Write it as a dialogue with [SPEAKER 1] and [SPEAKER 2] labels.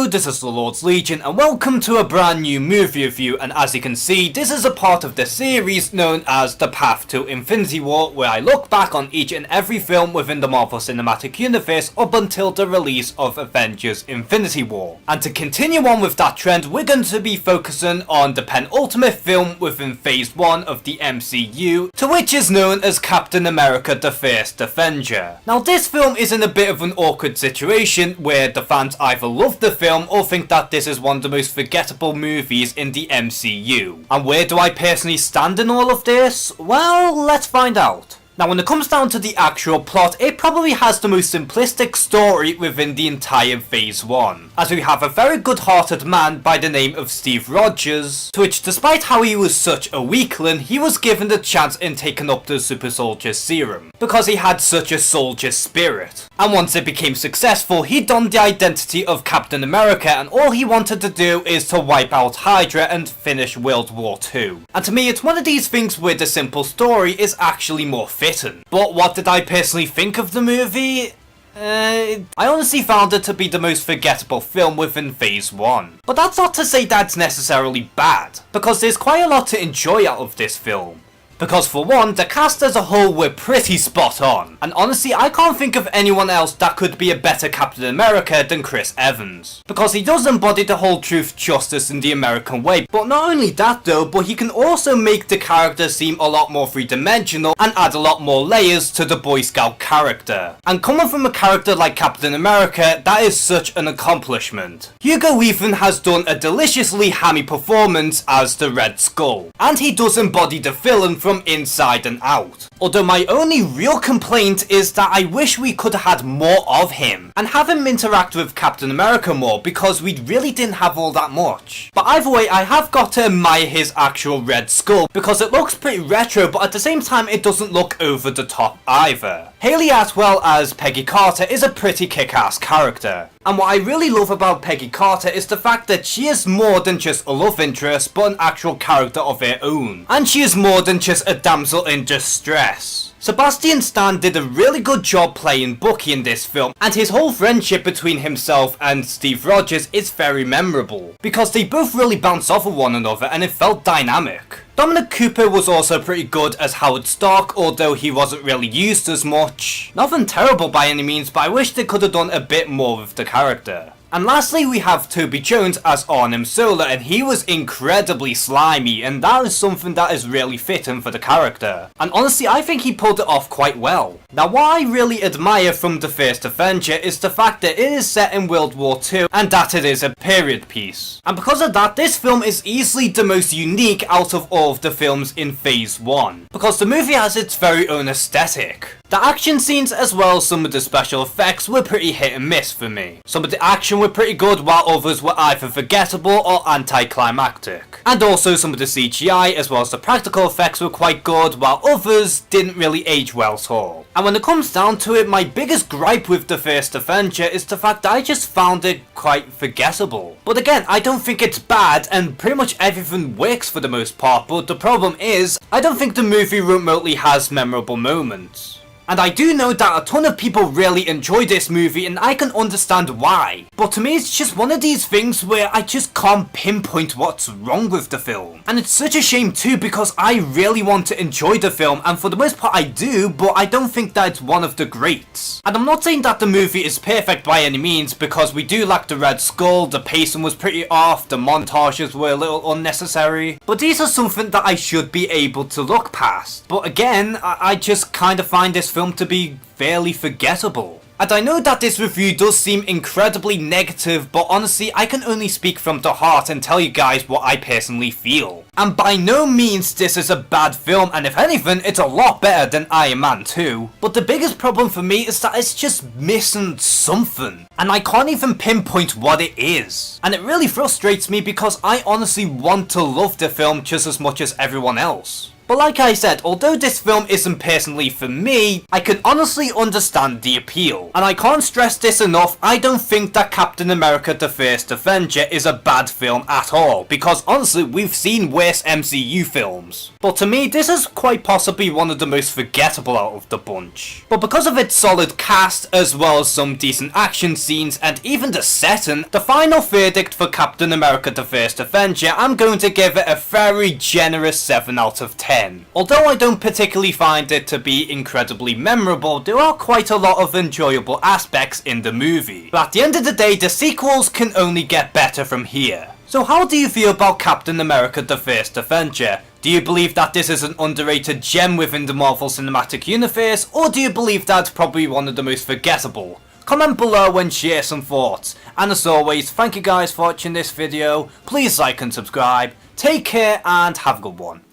[SPEAKER 1] Hello, this is the Lord's Legion and welcome to a brand new movie review, and as you can see, this is a part of the series known as The Path to Infinity War, where I look back on each and every film within the Marvel Cinematic Universe up until the release of Avengers Infinity War. And to continue on with that trend, we're going to be focusing on the penultimate film within Phase 1 of the MCU, to which is known as Captain America The First Avenger. Now this film is in a bit of an awkward situation where the fans either love the film or think that this is one of the most forgettable movies in the MCU. And where do I personally stand in all of this? Well, let's find out. Now when it comes down to the actual plot, it probably has the most simplistic story within the entire Phase 1, as we have a very good-hearted man by the name of Steve Rogers, to which despite how he was such a weakling, he was given the chance in taking up the super soldier serum, because he had such a soldier spirit. And once it became successful, he donned the identity of Captain America, and all he wanted to do is to wipe out Hydra and finish World War II. And to me, it's one of these things where the simple story is actually more fitting. But what did I personally think of the movie? I honestly found it to be the most forgettable film within Phase 1. But that's not to say that's necessarily bad, because there's quite a lot to enjoy out of this film. Because for one, the cast as a whole were pretty spot on, and honestly I can't think of anyone else that could be a better Captain America than Chris Evans. Because he does embody the whole truth, justice in the American way, but not only that though, but he can also make the character seem a lot more three-dimensional and add a lot more layers to the Boy Scout character. And coming from a character like Captain America, that is such an accomplishment. Hugo Weaving has done a deliciously hammy performance as the Red Skull, and he does embody the villain from inside and out. Although my only real complaint is that I wish we could have had more of him, and have him interact with Captain America more, because we really didn't have all that much. But either way, I have got to admire his actual Red Skull, because it looks pretty retro, but at the same time it doesn't look over the top either. Hayley Atwell as Peggy Carter is a pretty kick-ass character. And what I really love about Peggy Carter is the fact that she is more than just a love interest, but an actual character of her own. And she is more than just a damsel in distress. Sebastian Stan did a really good job playing Bucky in this film, and his whole friendship between himself and Steve Rogers is very memorable, because they both really bounce off of one another and it felt dynamic. Dominic Cooper was also pretty good as Howard Stark, although he wasn't really used as much. Nothing terrible by any means, but I wish they could have done a bit more with the character. And lastly, we have Toby Jones as Arnim Zola, and he was incredibly slimy, and that is something that is really fitting for the character. And honestly, I think he pulled it off quite well. Now, what I really admire from The First Avenger is the fact that it is set in World War II, and that it is a period piece. And because of that, this film is easily the most unique out of all of the films in Phase 1, because the movie has its very own aesthetic. The action scenes as well as some of the special effects were pretty hit and miss for me. Some of the action were pretty good, while others were either forgettable or anticlimactic. And also some of the CGI as well as the practical effects were quite good, while others didn't really age well at all. And when it comes down to it, my biggest gripe with The First Avenger is the fact that I just found it quite forgettable. But again, I don't think it's bad, and pretty much everything works for the most part, but the problem is, I don't think the movie remotely has memorable moments. And I do know that a ton of people really enjoy this movie, and I can understand why. But to me, it's just one of these things where I just can't pinpoint what's wrong with the film. And it's such a shame too, because I really want to enjoy the film, and for the most part I do, but I don't think that it's one of the greats. And I'm not saying that the movie is perfect by any means, because we do lack the Red Skull, the pacing was pretty off, the montages were a little unnecessary. But these are something that I should be able to look past. But again, I just kind of find this film to be fairly forgettable. And I know that this review does seem incredibly negative, but honestly I can only speak from the heart and tell you guys what I personally feel. And by no means this is a bad film, and if anything it's a lot better than Iron Man 2. But the biggest problem for me is that it's just missing something, and I can't even pinpoint what it is. And it really frustrates me, because I honestly want to love the film just as much as everyone else. But like I said, although this film isn't personally for me, I can honestly understand the appeal. And I can't stress this enough, I don't think that Captain America The First Avenger is a bad film at all, because honestly we've seen worse MCU films. But to me this is quite possibly one of the most forgettable out of the bunch. But because of its solid cast, as well as some decent action scenes and even the setting, the final verdict for Captain America The First Avenger, I'm going to give it a very generous 7 out of 10. Although I don't particularly find it to be incredibly memorable, there are quite a lot of enjoyable aspects in the movie. But at the end of the day, the sequels can only get better from here. So how do you feel about Captain America The First Avenger? Do you believe that this is an underrated gem within the Marvel Cinematic Universe, or do you believe that it's probably one of the most forgettable? Comment below and share some thoughts. And as always, thank you guys for watching this video, please like and subscribe, take care and have a good one.